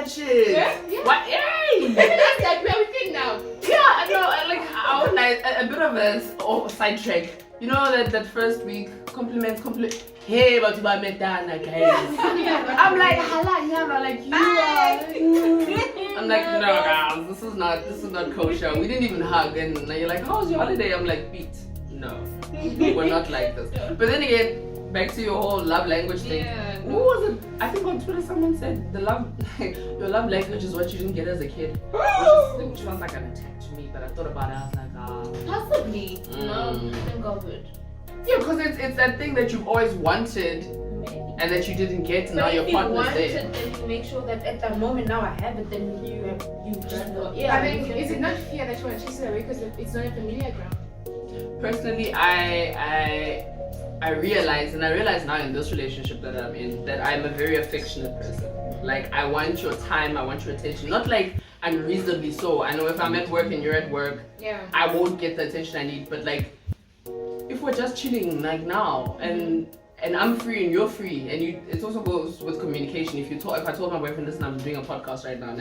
that shit. Yeah. What? Yay! That's like where we think now. Yeah, no, I would like a bit of a sidetrack. You know that first week, compliments. Hey, but you are Medana, guys. I'm like, hala, nyama, like you are. I'm like, no, guys, this is not kosher. We didn't even hug, and you're like, how was your holiday? I'm like, beat. No, we're not like this. But then again, back to your whole love language thing. Yeah. Who was it? I think on Twitter someone said your love language is what you didn't get as a kid, which was like an attack to me. But I thought about it. I was like, Possibly. No, thank God. yeah, because it's that thing that you've always wanted and that you didn't get, and now your partner's there. Then you make sure that at that moment now I have it, then you just I think is it not fear that you want to chase it away because it's not a familiar ground? Personally, I realize now in this relationship that I'm in that I'm a very affectionate person. Like, I want your time, I want your attention. Not like unreasonably so. I know if I'm at work and you're at work, I won't get the attention I need. But like, if we're just chilling like now and I'm free and you're free, and it also goes with communication. If I told my boyfriend, listen, I'm doing a podcast right now,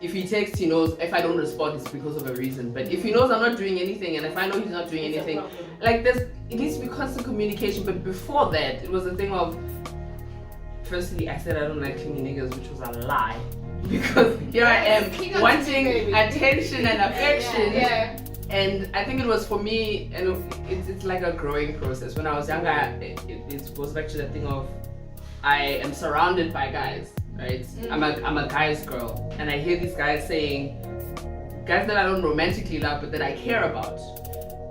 if he texts, he knows if I don't respond, it's because of a reason. But if he knows I'm not doing anything, and if I know he's not doing anything, like it needs to be constant communication. But before that, it was a thing of, firstly, I said I don't like clingy niggas, which was a lie. Because here I am wanting attention and affection. Yeah. And I think it was for me, and it's like a growing process. When I was younger, it was back to the thing of, I am surrounded by guys, right? I'm a guy's girl, and I hear these guys saying, guys that I don't romantically love, but that I care about.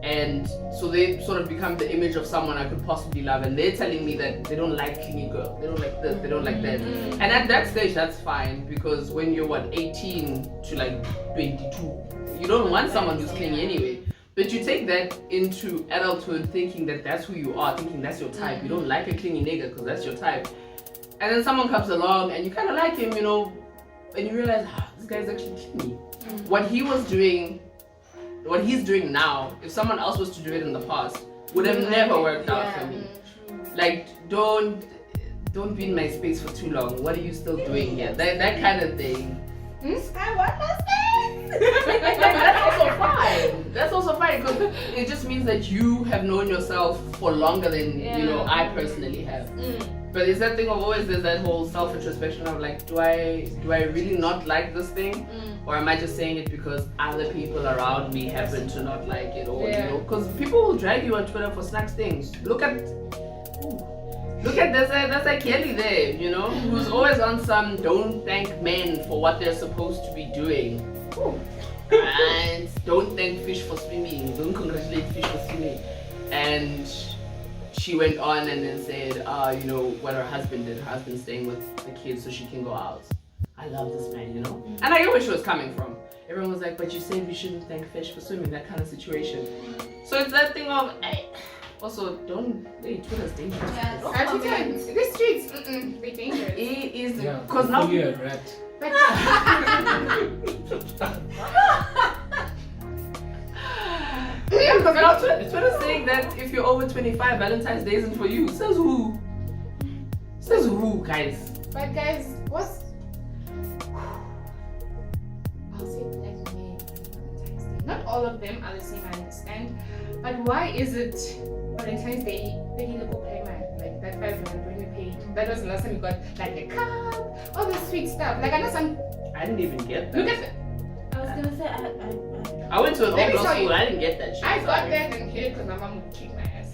And so they sort of become the image of someone I could possibly love, and they're telling me that they don't like clingy girl, they don't like this, they don't like that. And at that stage, that's fine, because when you're 18 to like 22, you don't want someone who's clingy anyway. But you take that into adulthood thinking that that's who you are, thinking that's your type. You don't like a clingy nigga because that's your type. And then someone comes along and you kind of like him, you know, and you realize, this guy's actually clingy. What he's doing now, if someone else was to do it in the past, would have never worked out for me. Like, don't be in my space for too long. What are you still doing here? That kind of thing. I want my space. That's also fine because it just means that you have known yourself for longer than I personally have. But it's that thing of always there's that whole self-introspection of like, do I really not like this thing, or am I just saying it because other people around me happen to not like it, or because people will drag you on Twitter for snacks things. Look at there's a Kelly there, who's always on some don't thank men for what they're supposed to be doing. And don't thank fish for swimming, don't congratulate fish for swimming. And she went on and then said, what her husband did. Her husband staying with the kids so she can go out. I love this man, And I get where she was coming from. Everyone was like, but you said we shouldn't thank fish for swimming, that kind of situation. So it's that thing of, also, Twitter's dangerous. Yes. The streets, they're dangerous. It is, because now... You're a rat. Yeah, because now Twitter's saying that if you're over 25, Valentine's Day isn't for you. Says who? Says who, guys? But guys, I'll say black men, Valentine's Day. Not all of them are the same, I understand. But why is it Valentine's Day, they need to go pay man? Like that 5 grand when we paid. That was the last time we got like a cup, all the sweet stuff. Like I know some. I didn't even get that. Look at it. I was gonna say I went to an old girl school. I didn't get that shit. I got that and hid it because my mom would kick my ass.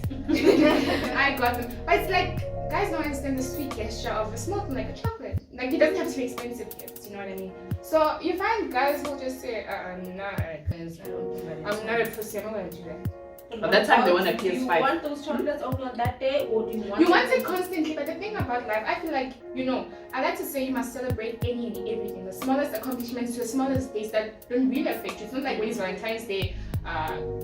I got them, but it's like guys don't understand the sweet gesture of a small thing like a chocolate. Like it doesn't have to be expensive gifts. You know what I mean? So you find guys who just say, no, because I'm not a pussy. I'm not gonna do that. But that time they want a PS5. Do you want those chocolates only on that day, or do you want? You want it constantly, but the thing about life, I feel like I like to say you must celebrate any and everything, the smallest accomplishments to the smallest days that don't really affect you. It's not like when it's Valentine's Day,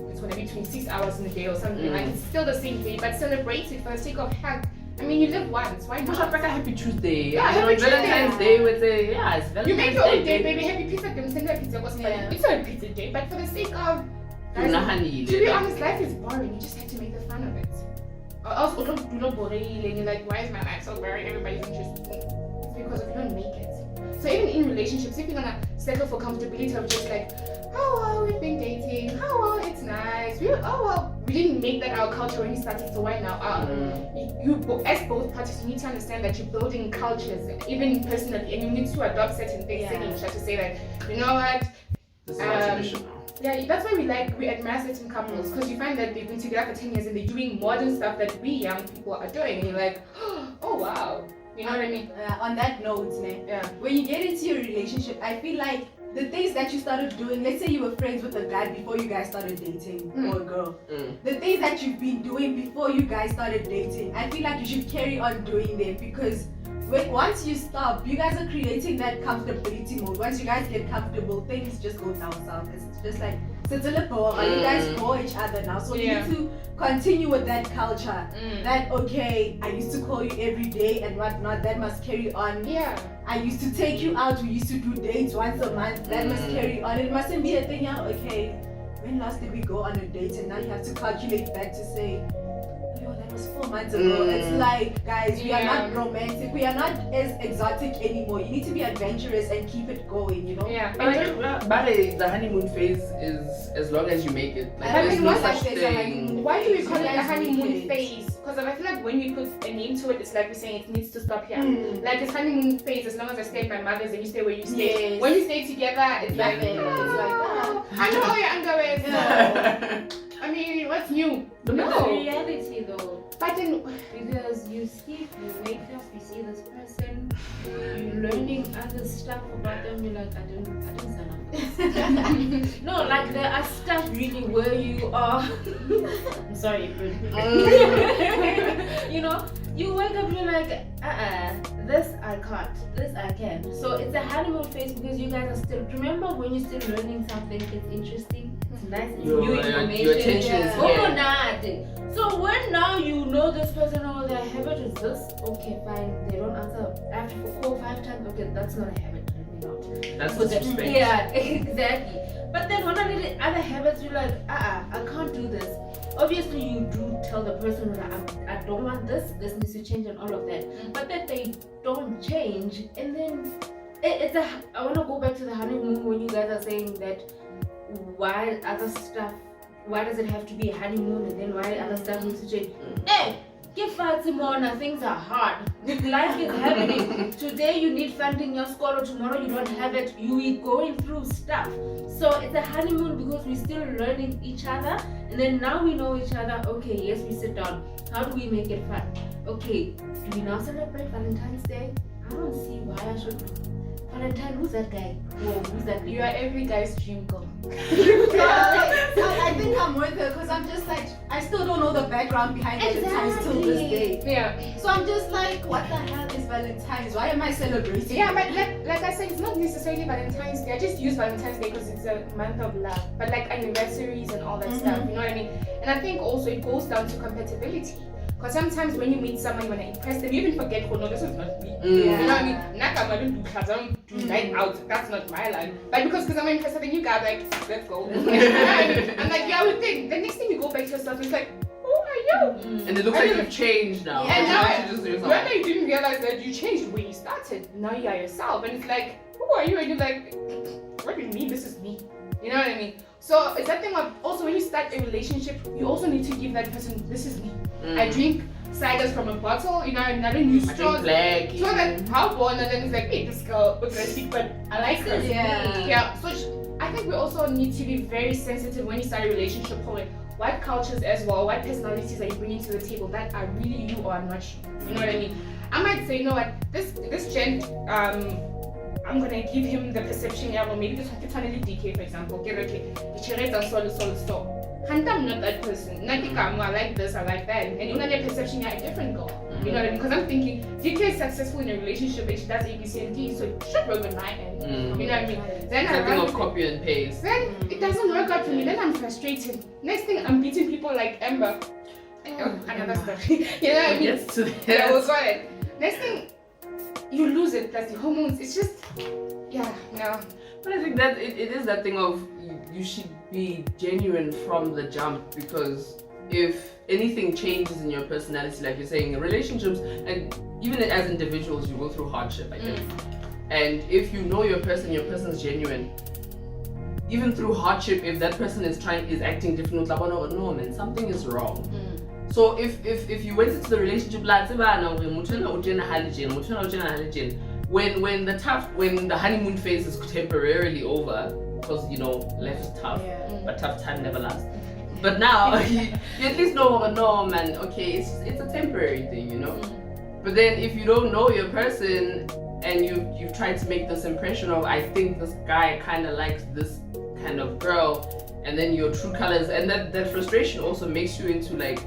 it's gonna be 26 hours in a day or something. Like it's still the same day, but celebrate it for the sake of health. I mean, you live once. Why not? Push up like a happy Tuesday. Yeah, happy Valentine's Day with it's Valentine's You make your own day, baby. Happy pizza. Don't send a pizza. It's not a pizza day, but for the sake of guys, to be honest, life is boring. You just have to make the fun of it. Or else, do not boring, and you're like, why is my life so boring? Everybody's interested. It's because if you don't make it. So even relationships, if you're gonna settle for comfortability of just like, oh well, we've been dating, oh well, it's nice, we didn't make that our culture when we started, so why now? As both parties, you need to understand that you're building cultures, even personally, and you need to adopt certain things in each other to say that, you know what, this is my tradition now. yeah, that's why we admire certain couples, because you find that they've been together for 10 years and they're doing modern stuff that we young people are doing, and you're like, oh wow, you know what I mean? On that note, when you get into your relationship, I feel like the things that you started doing, let's say you were friends with a guy before you guys started dating, or a girl, the things that you've been doing before you guys started dating, I feel like you should carry on doing them, because once you stop, you guys are creating that comfortability mode. Once you guys get comfortable, things just go down south. It's just like, you guys know each other now, so you need to continue with that culture. That, okay, I used to call you every day and whatnot, that must carry on. I used to take you out, we used to do dates once a month, that must carry on. It mustn't be a thing now, okay, when last did we go on a date, and now you have to calculate back to say, that was 4 months ago. It's like, guys, we are not romantic, we are not as exotic anymore. You need to be adventurous and keep it going, you know? But the honeymoon phase is as long as you make it. Like, I there's mean, no what's such like thing. why do we call it a honeymoon phase? Because I feel like when we put a name to it, it's like we're saying it needs to stop here. Like it's honeymoon phase, as long as I stay at my mother's and you stay where you stay. When you stay together, it's like, I know your underwear. I mean, what's new? But the reality though. But then, because you sleep, you wake up, you see this person, you're learning other stuff about them, you're like, I didn't sign up for this. No, like there are stuff really where you are. I'm sorry, but you know, you wake up, you're like, this I can't, this I can. So it's a honeymoon phase because you guys are still, remember when you're still learning something, it's interesting, it's nice, it's new information. Your attention is here. So when now you know this person, oh, their habit is this, okay, fine, they don't answer, I have to call 5 times, okay, that's not a habit, let me not. That's disrespect. Yeah, exactly. But then when I did other habits, you're like, I can't do this. Obviously, you do tell the person that I don't want this needs to change and all of that. But then they don't change, and then I want to go back to the honeymoon when you guys are saying that why other stuff, why does it have to be a honeymoon, and then why other stuff needs to change? Hey, give Fatimona, things are hard. Life is happening. Today you need funding your school, tomorrow you don't have it. You are going through stuff. So it's a honeymoon because we're still learning each other, and then now we know each other. Okay, yes, we sit down. How do we make it fun? Okay, do we now celebrate Valentine's Day? I don't see why I should. Valentine, who's that guy? Whoa, who's that? you are every guy's dream girl. I think I'm with her because I'm just like, I still don't know the background behind Valentine's till this day. Yeah. So I'm just like, what the hell is Valentine's? Why am I celebrating? Yeah, but like I said, it's not necessarily Valentine's Day. I just use Valentine's Day because it's a month of love. But like anniversaries and all that stuff, you know what I mean? And I think also it goes down to compatibility. Because sometimes when you meet someone, you want to impress them, you even forget, oh no, this is not me. You know what I mean? I don't do night out, that's not my life. But because I'm interested in you guys, like, let's go. I'm like, yeah, I would think. The next thing you go back to yourself, it's like, who are you? And it looks like you've changed now. And now when you didn't realize that you changed when you started, now you are yourself. And it's like, who are you? And you're like, what do you mean this is me? You know what I mean? So it's that thing of also when you start a relationship, you also need to give that person, this is me. I drink ciders from a bottle, you know, and I don't use straws. So that how born and then it's like, hey, this girl aggressive, but I like her. Yeah. So I think we also need to be very sensitive when you start a relationship. What cultures as well, what personalities are you bringing to the table that are really you or are not you? You know what I mean? I might say, you know what, this gent, I'm gonna give him the perception, yeah, or maybe this finally DK, for example. Okay, the cherries are solid. And I'm not that person. I like this, I like that. And you know your perception, you're a different girl. You know what I mean? Because I'm thinking, DK is successful in a relationship and she does A, B, C, and D, so it should work with my end. You know what I mean? Then it's a thing of copy and paste. Then it doesn't work out for me, then I'm frustrated. Next thing, I'm beating people like Amber. Another story. You know what I mean? Yes, to that. Yeah, we'll go ahead. Next thing, you lose it, plus the hormones, it's just, yeah, no. But I think that it is that thing of you should be genuine from the jump, because if anything changes in your personality, like you're saying, in relationships and even as individuals, you go through hardship, I think. And if you know your person's genuine, even through hardship, if that person is acting different, no man, something is wrong. So if you went into the relationship when the honeymoon phase is temporarily over, because life is tough, but tough time never lasts. But now you at least know, no man, okay, it's a temporary thing, But then if you don't know your person and you've tried to make this impression of, I think this guy kind of likes this kind of girl, and then your true colors, and that frustration also makes you into like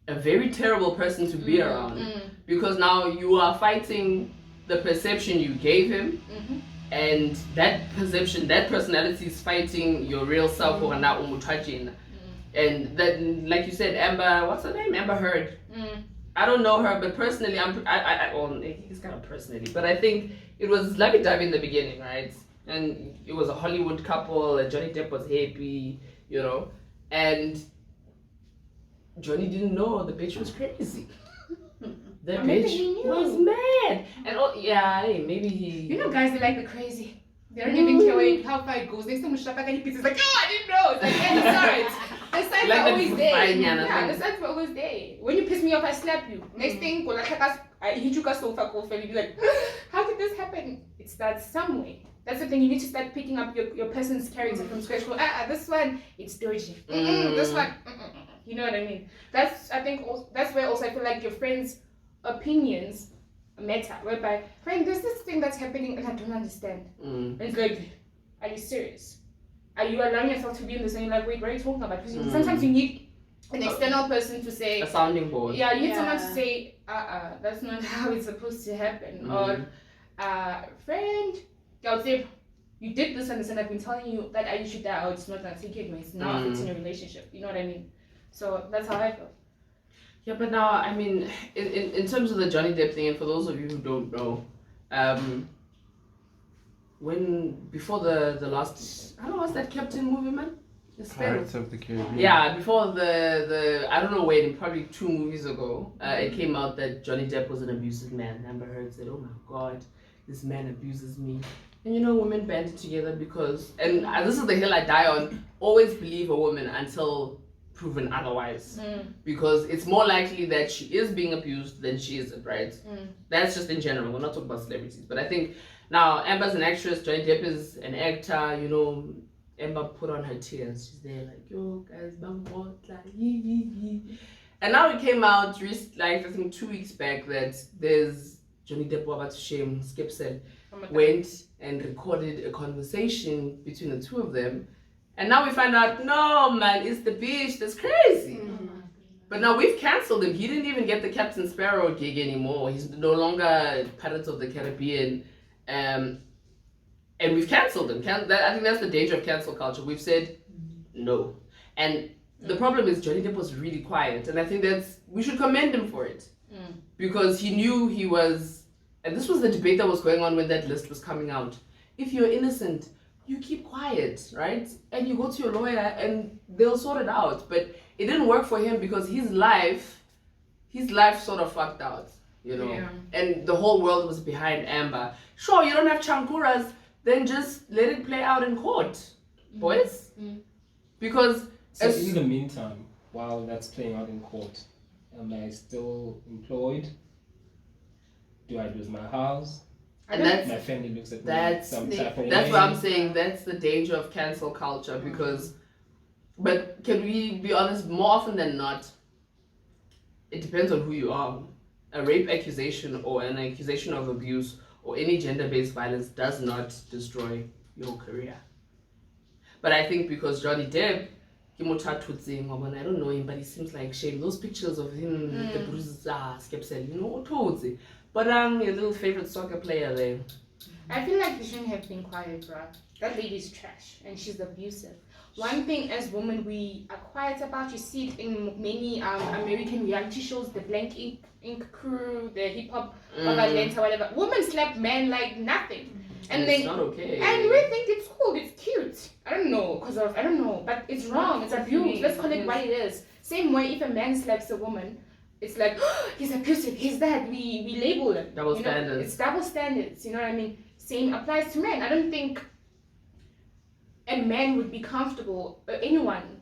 a very terrible person to be around, because now you are fighting the perception you gave him, and that personality is fighting your real self, or not and that, like you said, Amber, what's her name? Amber Heard. I don't know her, but personally, he's kind of personally, but I think it was lovey-dovey in the beginning, right? And it was a Hollywood couple, and Johnny Depp was happy, and Johnny didn't know the bitch was crazy. The bitch was mad. And maybe he... guys, they like the crazy. They don't even care how far it goes. Next time we shut back and it's like, oh, I didn't know. It's like, yeah, sorry. The signs are always there. Yeah, the signs are always there. When you piss me off, I slap you. Next thing, I hit you guys sofa cough, and you be like, how did this happen? It starts somewhere. That's the thing. You need to start picking up your person's character from scratch. Go, this one, it's dodgy. This one, you know what I mean? That's where also I feel like your friends' opinions matter. Whereby, friend, there's this thing that's happening and I don't understand. And it's like, are you serious? Are you allowing yourself to be in this? And you're like, wait, what are you talking about? Because sometimes you need an external person to say, a sounding board. Yeah, you need someone to say, that's not how it's supposed to happen. Or, friend, you did this and this, and I've been telling you that I should die, or it's not gonna take it anymore. It's now it's in a relationship. You know what I mean? So that's how I feel. Yeah, but now, I mean, in terms of the Johnny Depp thing, and for those of you who don't know, before the last, I don't know, what's that Captain movie, man? Pirates of the Caribbean. Yeah, before the I don't know when, probably 2 movies ago, it came out that Johnny Depp was an abusive man. Amber Heard said, oh my God, this man abuses me. And women banded together because, and this is the hill I die on, always believe a woman until proven otherwise. Because it's more likely that she is being abused than she isn't, right? That's just in general. We're not talking about celebrities. But I think now Amber's an actress, Johnny Depp is an actor, Amber put on her tears. She's there like, yo, guys, and now it came out, I think 2 weeks back, that there's Johnny Depp about to shame Skip said, went and recorded a conversation between the two of them. And now we find out, no, man, it's the bitch that's crazy. But now we've cancelled him. He didn't even get the Captain Sparrow gig anymore. He's no longer Pirates of the Caribbean. And we've cancelled him. I think that's the danger of cancel culture. We've said no. And the problem is Johnny Depp was really quiet. And I think we should commend him for it. Because he knew he was, and this was the debate that was going on when that list was coming out. If you're innocent, you keep quiet, right? And you go to your lawyer and they'll sort it out. But it didn't work for him because his life sort of fucked out, Yeah. And the whole world was behind Amber. Sure, you don't have chankuras, then just let it play out in court, boys. Because so in the meantime, while that's playing out in court, am I still employed? Do I lose my house? And that's, my family looks at me some type of way. That's what I'm saying. That's the danger of cancel culture because, but can we be honest, more often than not, it depends on who you are. A rape accusation or an accusation of abuse or any gender-based violence does not destroy your career. But I think because Johnny Depp, I don't know him, but he seems like shame. Those pictures of him, the bruises, Skepsel, but I'm your little favorite soccer player there. I feel like you shouldn't have been quiet, bruh. That lady's trash and she's abusive. One thing as women we are quiet about, you see it in many American reality shows, the Blank Ink crew, the hip hop of Atlanta, whatever. Women slap men like nothing. And it's not okay. And we think it's cool, it's cute. I don't know, but it's wrong, it's abuse. Let's call it what it is. Same way if a man slaps a woman, it's like he's abusive, he's that. We label it. Double you know? standards. It's double standards. You know what I mean? Same applies to men. I don't think a man would be comfortable, or anyone,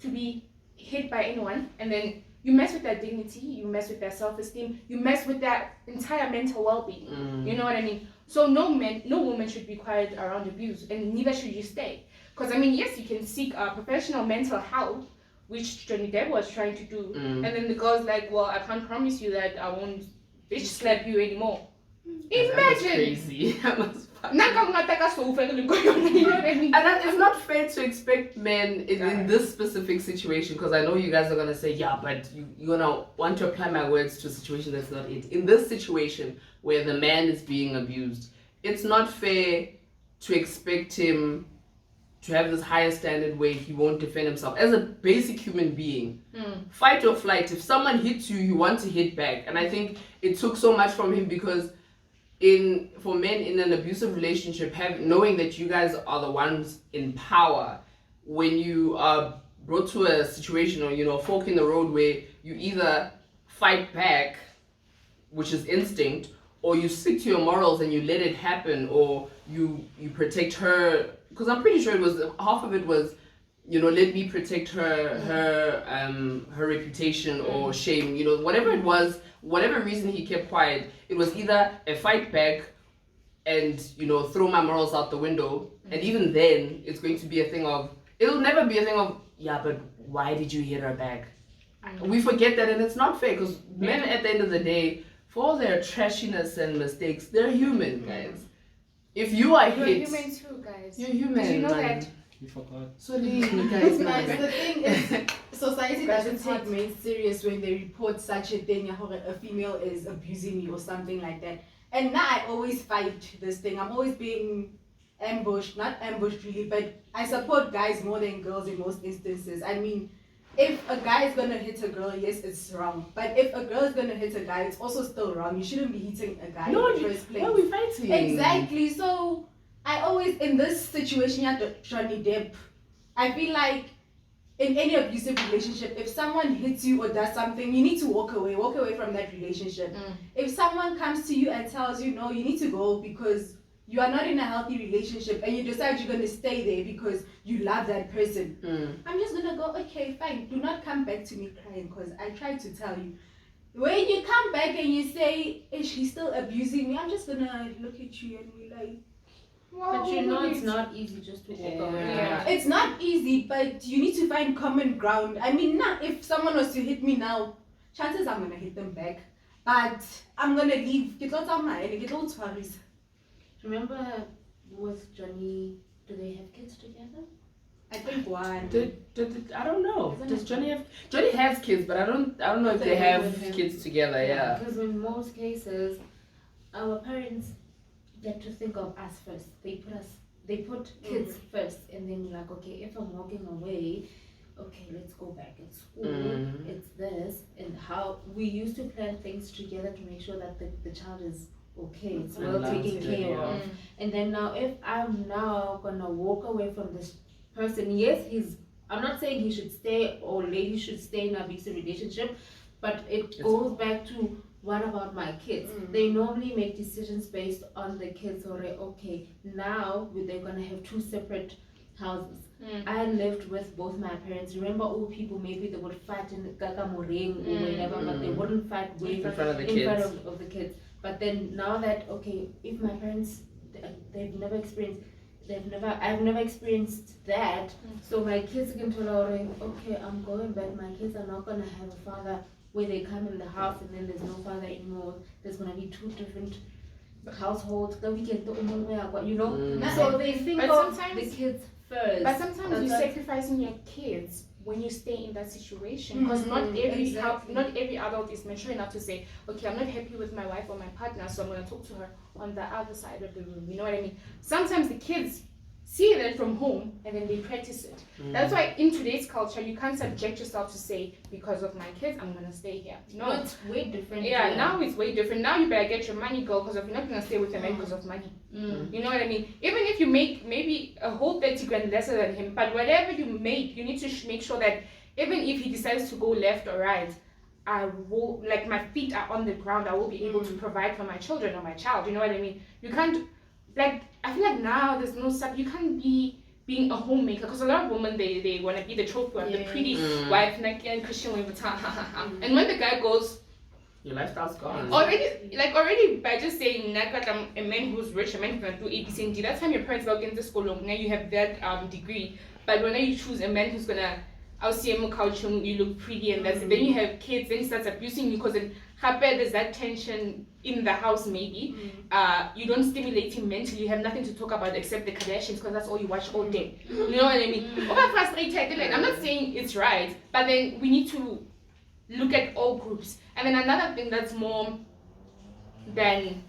to be hit by anyone, and then you mess with their dignity, you mess with their self-esteem, you mess with their entire mental well-being. You know what I mean? So no woman should be quiet around abuse, and neither should you stay. Because I mean, yes, you can seek professional mental help, which Johnny Depp was trying to do, and then the girl's like, well, I can't promise you that I won't bitch slap you anymore. Imagine. Crazy. You know what I mean? And it's not fair to expect men in this specific situation, because I know you guys are gonna say, yeah, but you're gonna want to apply my words to a situation that's not it. In this situation where the man is being abused, it's not fair to expect him to have this higher standard where he won't defend himself. As a basic human being, fight or flight. If someone hits you, you want to hit back. And I think it took so much from him, because for men in an abusive relationship, knowing that you guys are the ones in power, when you are brought to a situation or fork in the road where you either fight back, which is instinct, or you stick to your morals and you let it happen, or you protect her, because I'm pretty sure it was half of it was let me protect her reputation or shame, whatever it was, whatever reason he kept quiet, it was either a fight back and throw my morals out the window, and even then it's going to be a thing of, it'll never be a thing of, yeah, but why did you hit her back? We forget that, and it's not fair, because men at the end of the day, for all their trashiness and mistakes, they're human, guys. If you are You're hit, human too, guys. you're human. Did you know man. that? You forgot. So you guys know Guys, that. the thing is, society Guys, doesn't it's take hard. men serious when they report such a thing, a female is abusing me or something like that. And now I always fight this thing. I'm always being ambushed, not ambushed really, but I support guys more than girls in most instances. I mean, if a guy is gonna hit a girl, yes, it's wrong. But if a girl is gonna hit a guy, it's also still wrong. You shouldn't be hitting a guy in the first place. Why are we fighting? Exactly. So I always, in this situation at Johnny Depp, I feel like in any abusive relationship, if someone hits you or does something, you need to walk away from that relationship. If someone comes to you and tells you, no, you need to go because you are not in a healthy relationship, and you decide you're going to stay there because you love that person, I'm just going to go, okay, fine, do not come back to me crying, because I tried to tell you. When you come back and you say, is she still abusing me, I'm just going to look at you and be like, But it's not easy just to walk away. Yeah. it's not easy, but you need to find common ground. I mean, now if someone was to hit me now, chances I'm gonna hit them back, but I'm gonna leave. Get out of my head. Get out of Remember with Johnny, do they have kids together? I think one. I don't know. Isn't Does it- Johnny has kids, but I don't know if they have kids together. Yeah. Because in most cases, our parents get to think of us first. They put kids first, and then you're like, okay, if I'm walking away, okay, let's go back at school. It's this, and how we used to plan things together to make sure that the child is okay, it's well taken care of. And then now, if I'm now gonna walk away from this person, yes, I'm not saying he should stay or lady should stay in an abusive relationship, but it goes back to, what about my kids? They normally make decisions based on the kids, or okay, now they're gonna have two separate houses. I lived with both my parents. Remember, old people, maybe they would fight in the kakamoring or whatever, but they wouldn't fight In front of the in kids. front of the kids. But then now that, okay, if my parents, I've never experienced that, so my kids can tell her, okay, I'm going back, my kids are not gonna have a father where they come in the house and then there's no father anymore. There's gonna be two different households. So they think But of sometimes- the kids first. But sometimes you're That's- sacrificing your kids when you stay in that situation, because not every adult is mature enough to say, okay, I'm not happy with my wife or my partner, so I'm going to talk to her on the other side of the room. You know what I mean? Sometimes the kids see that from home and then they practice it. That's why in today's culture you can't subject yourself to say, because of my kids I'm gonna stay here. No, it's way different. yeah, now it's way different. Now you better get your money, girl, because if you're not gonna stay with a man because of money. You know what I mean? Even if you make maybe a whole 30 grand lesser than him, but whatever you make, you need to make sure that even if he decides to go left or right, I will, like, my feet are on the ground, I will be able to provide for my children or my child. You know what I mean? You can't, like, I feel like now there's no stuff. You can't be being a homemaker, because a lot of women, they want to be the trophy wife, the pretty wife, Nike and Christian Louis Vuitton. And when the guy goes, your lifestyle's gone. Already by just saying, like, I'm a man who's rich, a man who's gonna do A, B, C, and D. That's time your parents walk into school. Now you have that degree, but when you choose a man who's gonna, I'll see him culture, you look pretty, and that's it. Then you have kids, then he starts abusing you, because then there's that tension in the house. Maybe you don't stimulate him mentally. You have nothing to talk about except the Kardashians, because that's all you watch all day. You know what I mean? Frustrated. Like, I'm not saying it's right, but then we need to look at all groups. And then another thing that's more than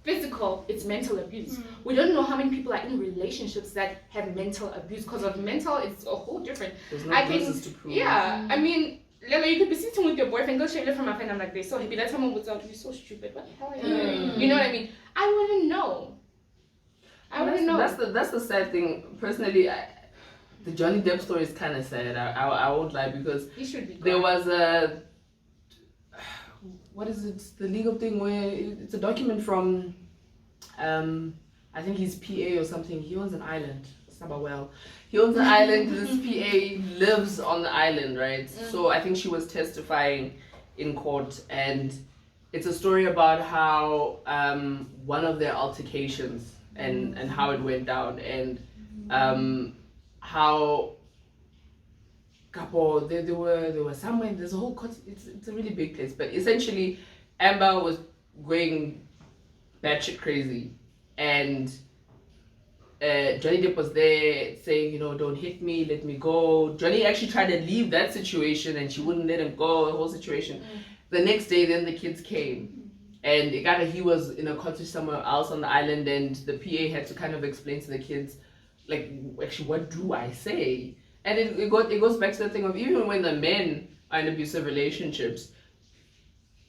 physical, it's mental abuse. We don't know how many people are in relationships that have mental abuse. Because of mental, it's a whole different. There's no bruises to prove. Yeah, I mean, Lelo, you could be sitting with your boyfriend, go shave it from my friend. I'm like, they're so happy. That someone would tell you, so stupid. What the hell are you doing? You know what I mean? I wouldn't know. That's the sad thing. Personally, the Johnny Depp story is kind of sad. I won't lie, because He should be there was a, what is it? The legal thing where it's a document from, I think he's PA or something. He owns an island. He owns an island. This PA lives on the island, right? So I think she was testifying in court, and it's a story about how one of their altercations and how it went down, and how Kapo, they were somewhere. There's a whole it's a really big place, but essentially Amber was going batshit crazy, and Johnny Depp was there saying, don't hit me, let me go. Johnny actually tried to leave that situation, and she wouldn't let him go, the whole situation. The next day, then the kids came, and he was in a cottage somewhere else on the island, and the PA had to kind of explain to the kids, like, actually, what do I say? And it goes back to the thing of, even when the men are in abusive relationships,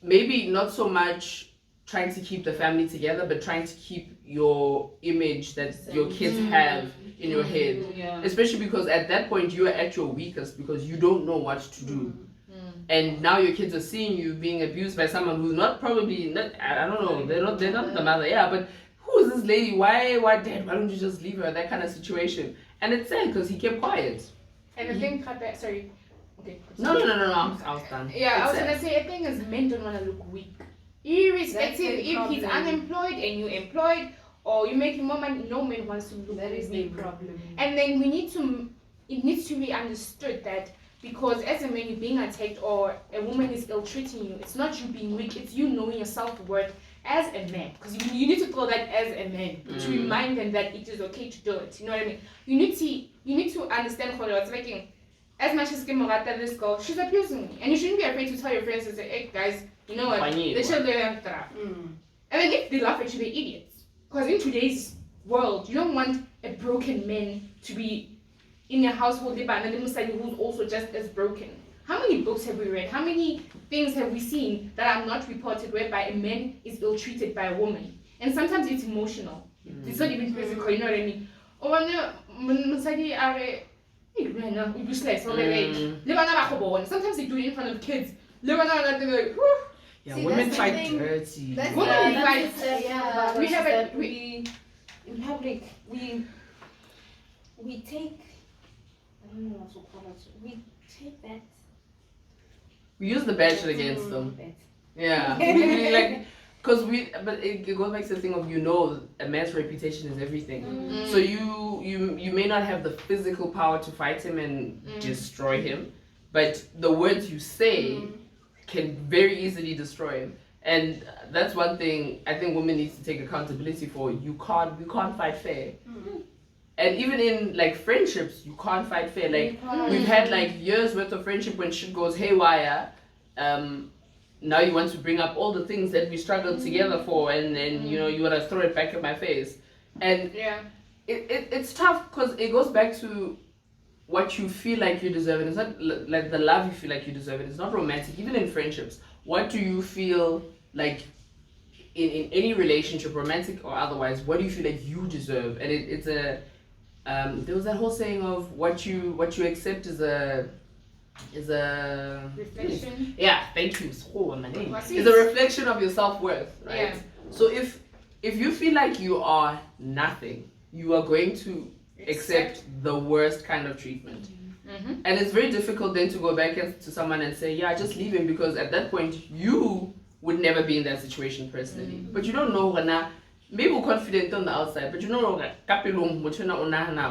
maybe not so much trying to keep the family together, but trying to keep your image that your kids have in your head. Especially because at that point you are at your weakest, because you don't know what to do. And now your kids are seeing you being abused by someone who's not, I don't know, they're not the mother, but who is this lady? Why dad? Why don't you just leave her? That kind of situation. And it's sad because he kept quiet. And the thing, sorry. Okay. No, I was done. Yeah, I was gonna say, the thing is, men don't want to look weak. Irrespective if he's unemployed and you're employed, or you're making more money, no man wants to look. That is the problem. And then it needs to be understood that, because as a man you're being attacked, or a woman is ill-treating you, it's not you being weak, it's you knowing your self-worth as a man. Because you need to throw that as a man, to remind them that it is okay to do it. You know what I mean? You need to understand what's making. As much as Kimorata, this girl, she's abusing me. And you shouldn't be afraid to tell your friends and say, hey guys, you know what? They should be And then if they laugh at you, they're idiots. Because in today's world, you don't want a broken man to be in your household, who's also just as broken. How many books have we read? How many things have we seen that are not reported whereby a man is ill-treated by a woman? And sometimes it's emotional. It's not even physical, you know what I mean? Sometimes they do it in front of kids. Yeah, women fight dirty. We have it. In public, we take. I don't know what to call it. We take that. We use the bad shit against them. Yeah, but it goes back to the thing of, a man's reputation is everything. So you may not have the physical power to fight him and destroy him, but the words you say can very easily destroy him. And that's one thing I think women need to take accountability for. You can't fight fair. And even in friendships, you can't fight fair. We've had years worth of friendship when shit goes haywire. Now you want to bring up all the things that we struggled together for, and then you want to throw it back in my face. And it's tough because it goes back to what you feel like you deserve. And it's not like the love you feel like you deserve. It's not romantic. Even in friendships, what do you feel like in any relationship, romantic or otherwise? What do you feel like you deserve? And it's a there was that whole saying of what you accept is a is a Reflection. Yeah, thank you. Oh, my name. What's It's it? a reflection of your self-worth, right? Yeah. So if you feel like you are nothing, you are going to accept the worst kind of treatment. Mm-hmm. And it's very difficult then to go back to someone and say, yeah, just leave him, because at that point you would never be in that situation personally. But you don't know when maybe we're confident on the outside, but you don't know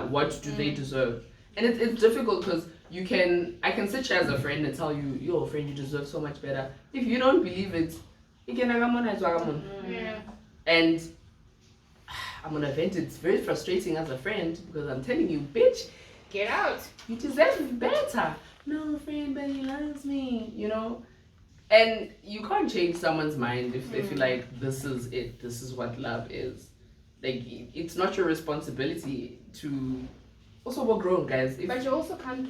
what do they deserve. And it's difficult because I can sit here as a friend and tell you, yo friend, you deserve so much better. If you don't believe it, you can Yeah. and I'm gonna vent. It's very frustrating as a friend because I'm telling you, bitch, Get out. you deserve better. No, friend, but he loves me, And you can't change someone's mind if they feel like this is it, this is what love is. Like, it's not your responsibility to. Also, we're grown, guys. But you also can't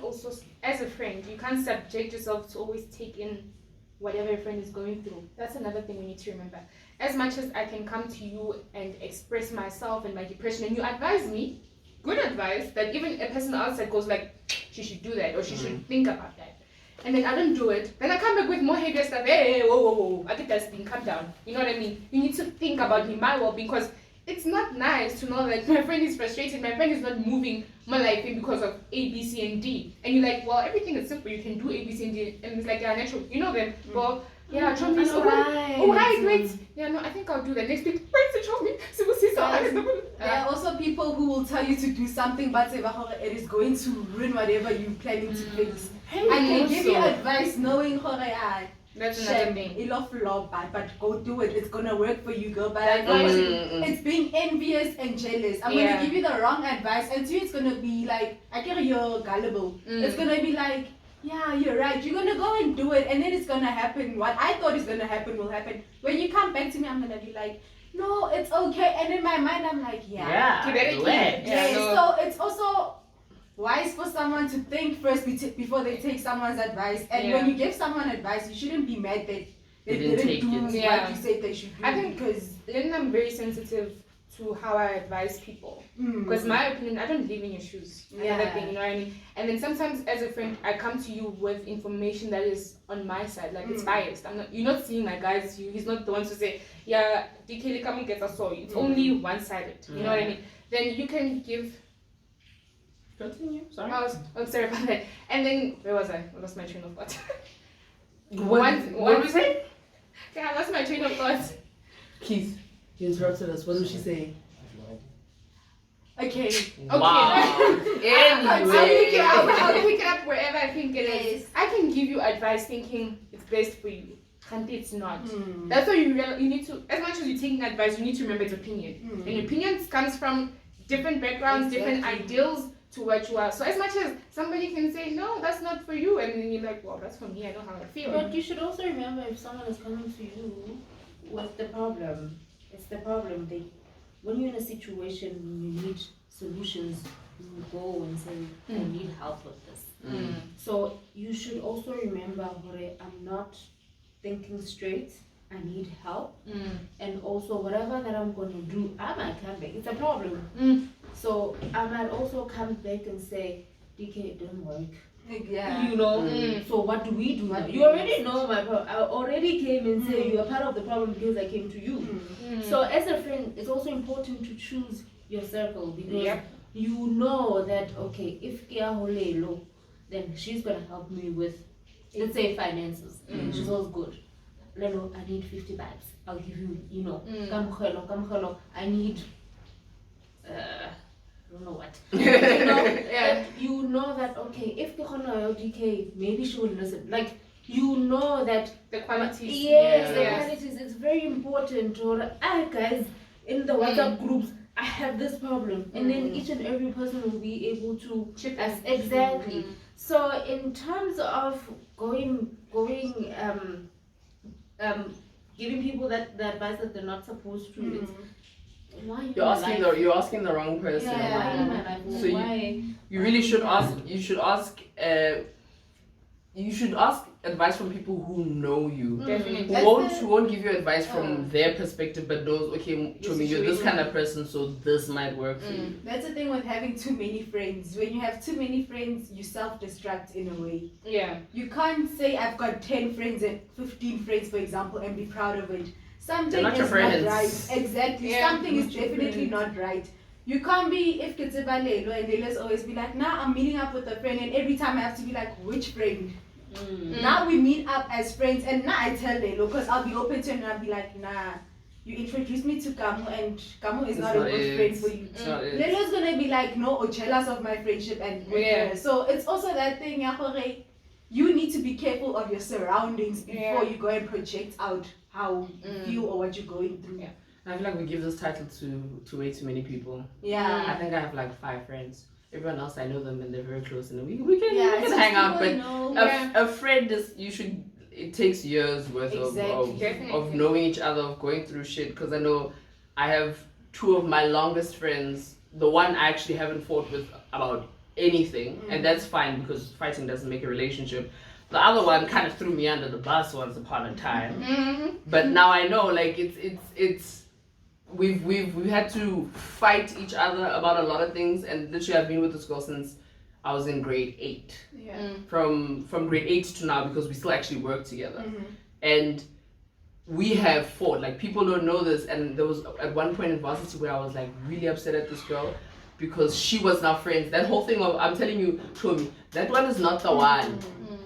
as a friend, you can't subject yourself to always take in whatever your friend is going through. That's another thing we need to remember. As much as I can come to you and express myself and my depression, and you advise me, good advice, that even a person outside goes like, she should do that, or she should think about that. And then I don't do it. Then I come back with more heavier stuff. Hey, whoa. I get that thing, calm down. You know what I mean? You need to think about me, my well-being, because it's not nice to know that my friend is frustrated, my friend is not moving my life because of A, B, C, and D. And you're like, well, everything is simple. You can do A, B, C, and D. And it's like, yeah, natural. You know them. Well, yeah, tell me. Right, wait. Yeah, no, I think I'll do that next week. Wait, tell me. So we'll see. There are also people who will tell you to do something, but it is going to ruin whatever you're planning to fix. And they give you advice knowing that's another thing. But go do it. It's gonna work for you, girl. But I know it's being envious and jealous. I'm gonna give you the wrong advice, and to you it's gonna be like, I care you're gullible. It's gonna be like, yeah, you're right. You're gonna go and do it, and then it's gonna happen. What I thought is gonna happen will happen. When you come back to me, I'm gonna be like, no, it's okay. And in my mind, I'm like, yeah. So it's also wise for someone to think first before they take someone's advice. And when you give someone advice, you shouldn't be mad that they didn't do what you said they should do. I think because then I'm very sensitive to how I advise people. Because my opinion, I don't live in your shoes. Another thing, you know what I mean? And then sometimes as a friend, I come to you with information that is on my side, like it's biased. You're not seeing my guy's view. He's not the one to say, yeah, DK, come and get us all. It's only one-sided. You know what I mean? Then you can give. Continue. Sorry. Oh, sorry about that. And then where was I? I lost my train of thought. What did we say? Yeah, I lost my train of thought. Keith, you interrupted us. What was she saying? Okay. Wow. Anyway. I'll pick it up wherever I think it is. I can give you advice thinking it's best for you. And it's not. That's why you need to, as much as you're taking advice, you need to remember its opinion. And opinions comes from different backgrounds, different ideals to what you are. So as much as somebody can say, no, that's not for you, and then you're like, well, that's for me, I know how I feel. But you should also remember, if someone is coming to you with the problem, it's the problem. When you're in a situation you need solutions, you go and say, I need help with this. So you should also remember, I'm not thinking straight, I need help. And also whatever that I'm going to do, I might come back. It's a problem. So I might also come back and say, DK, it didn't work. Yeah. You know, so what do we do now? You already know my problem. I already came and said you are part of the problem because I came to you. So as a friend, it's also important to choose your circle because you know that, okay, if Kia Holelo, then she's going to help me with, let's say, finances. She's always good. Lelo, I need 50 bags. I'll give you, come I need, I don't know what. You know that, okay, if the DK, maybe she will listen. Like, you know that the qualities. Yes, the qualities. It's very important. Or, guys, in the WhatsApp groups, I have this problem. And then each and every person will be able to chip us. Exactly. So, in terms of giving people the advice that they're not supposed to, it's, why you're asking the wrong person. Yeah, so you really should ask. You should ask you should ask advice from people who know you. Definitely. Who won't give you advice from their perspective, but knows, okay, Chomi, you're this kind of person, so this might work for you. That's the thing with having too many friends. When you have too many friends, you self-destruct in a way. Yeah. You can't say I've got 10 friends and 15 friends, for example, and be proud of it. Something not is your not friends. right. Exactly. Yeah, Something is definitely not right. You can't be, if kids are Lelo and Lelo's always be like, nah, I'm meeting up with a friend, and every time I have to be like, which friend? Now we meet up as friends, and now I tell Lelo, because I'll be open to him and I'll be like, nah, you introduced me to Kamu, and Kamu is not a good friend for you. Lelo's gonna be like, no, or jealous of my friendship and with her. So it's also that thing, you need to be careful of your surroundings before you go and project out how you feel or what you're going through. Yeah. I feel like we give this title to way too many people. Yeah. I think I have like 5 friends. Everyone else, I know them and they're very close, and we can hang out. But a friend is, it takes years worth of knowing each other, of going through shit. Because I know I have 2 of my longest friends. The one I actually haven't fought with about anything, and that's fine because fighting doesn't make a relationship. The other one kind of threw me under the bus once upon a time, but now I know, like, it's we've had to fight each other about a lot of things, and literally I've been with this girl since I was in grade 8. From grade 8 to now, because we still actually work together, and we have fought. Like, people don't know this, and there was at one point in varsity where I was like really upset at this girl because she was now friends. That whole thing of, I'm telling you, Chomi, that one is not the one.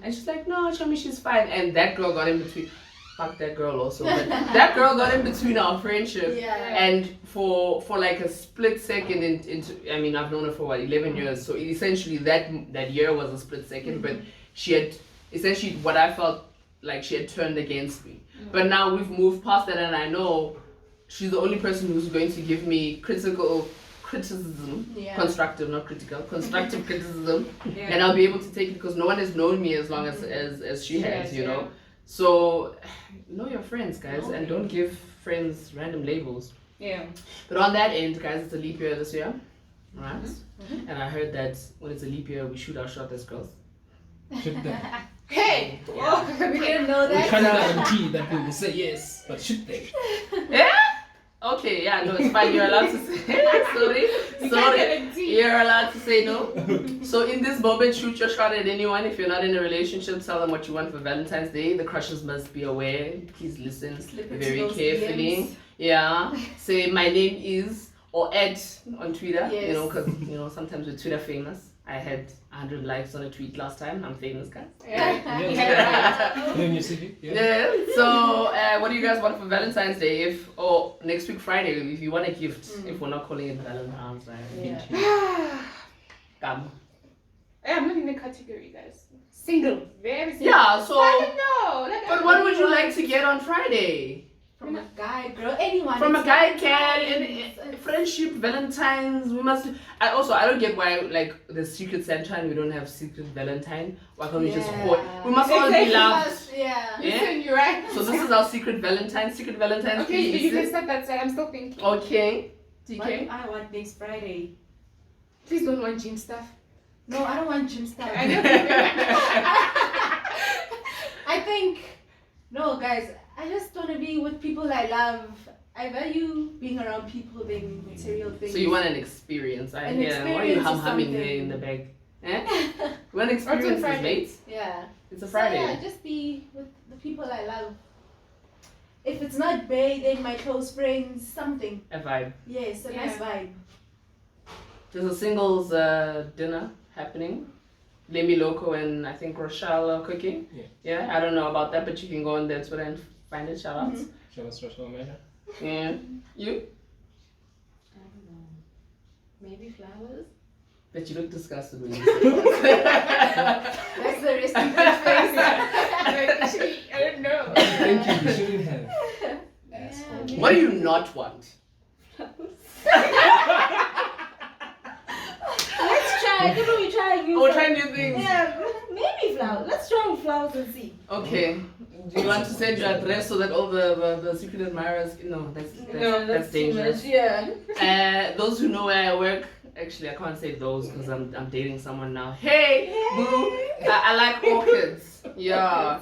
And she's like, no, Chomi, she's fine. And that girl got in between. Fuck that girl also. But that girl got in between our friendship. And for like a split second into, I mean, I've known her for 11 years. So essentially that year was a split second. But she had, essentially what I felt like she had turned against me. But now we've moved past that, and I know she's the only person who's going to give me criticism, constructive, not critical, constructive criticism, and I'll be able to take it because no one has known me as long as she has, you know. So know your friends, guys, and don't give friends random labels. But on that end, guys, it's a leap year this year, right? And I heard that when it's a leap year, we shoot our shot as girls. Should they? Hey! Yeah. We didn't know We that. can't guarantee that we will say yes, but should they? Yeah? Okay, yeah, no, it's fine. You're allowed to say sorry. You're allowed to say no. So in this moment, shoot your shot at anyone. If you're not in a relationship, tell them what you want for Valentine's Day. The crushes must be aware. Please listen very carefully. DMs. Yeah. Say my name is, or add on Twitter. You know, because sometimes we're Twitter famous. I had 100 likes on a tweet last time. I'm famous, guys. Put it in your CV. Yeah. So, what do you guys want for Valentine's Day? Or next week Friday, if you want a gift, if we're not calling it Valentine's Day. Come. I'm not in the category, guys. Single, very single. Yeah. So. I don't know. Like, but what would you like to get on Friday? From a guy, girl, anyone. From a guy, girl, and friendship, Valentine's. We must. I don't get why, like, the Secret Santa and we don't have Secret Valentine. Why can't we just hoard? We must all be loved. Listen, you're right. So this is our Secret Valentine. Secret Valentine's. Okay, you can start that side. I'm still thinking. Okay. TK? What do I want next Friday? Please don't want gym stuff. No, I don't want gym stuff. I know. I think, no, guys. I just want to be with people I love. I value being around people than material things. So you want an experience? Why are you humming there in the back? Eh? You want experiences, mate? Yeah. It's a Friday. So yeah, just be with the people I love. If it's not Bay, then my close friends, something. A vibe. Yes, a nice vibe. There's a singles dinner happening. Lemmy Loco and I think Rochelle are cooking. Yeah, I don't know about that, but you can go on their Twitter and find it. Shout outs. Shout out Rochelle Major. Yeah. You? I don't know. Maybe flowers? But you look disgusted when you say that. That's the rest of my face. Actually, I don't know. Thank you. You shouldn't have. Asshole. What do you not want? Let's try. I think we try new Oh, try new things. Yeah, maybe flowers. Let's try flowers and see. Okay. Do you want to send your address so that all the secret admirers? No, that's dangerous. Yeah. Those who know where I work, Actually, I can't say those because I'm dating someone now. Hey, boo! I like orchids. Yeah,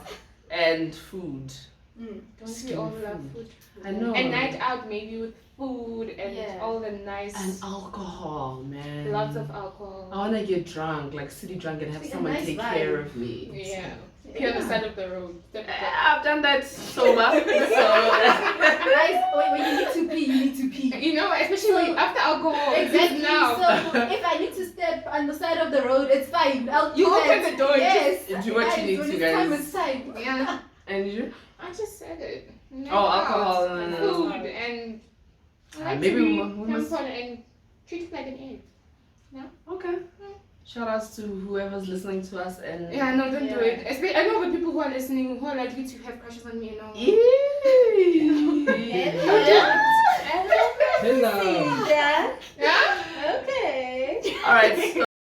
and food. Don't we all love food? I know. A night out maybe with food and all the nice. And alcohol, man. Lots of alcohol. I wanna get drunk, like city drunk, and have someone take care of me. Yeah. Be on the side of the road. I've done that sober. So Guys, when you need to pee, you need to pee. you know, especially when after alcohol. Exactly. Now. So if I need to step on the side of the road, it's fine. I'll You do open that. the door. Yes. do what you need When to, it's time, guys. it's time. Yeah. And you? I just said it. Night alcohol out, and food and I like maybe to be we must- pampered and treated like an egg. Okay. Shout outs to whoever's listening to us and Yeah, no, don't do it. Especially, I know the people who are listening who are likely to have crushes on me and all. Hello. Yeah. Yeah? Okay. Alright,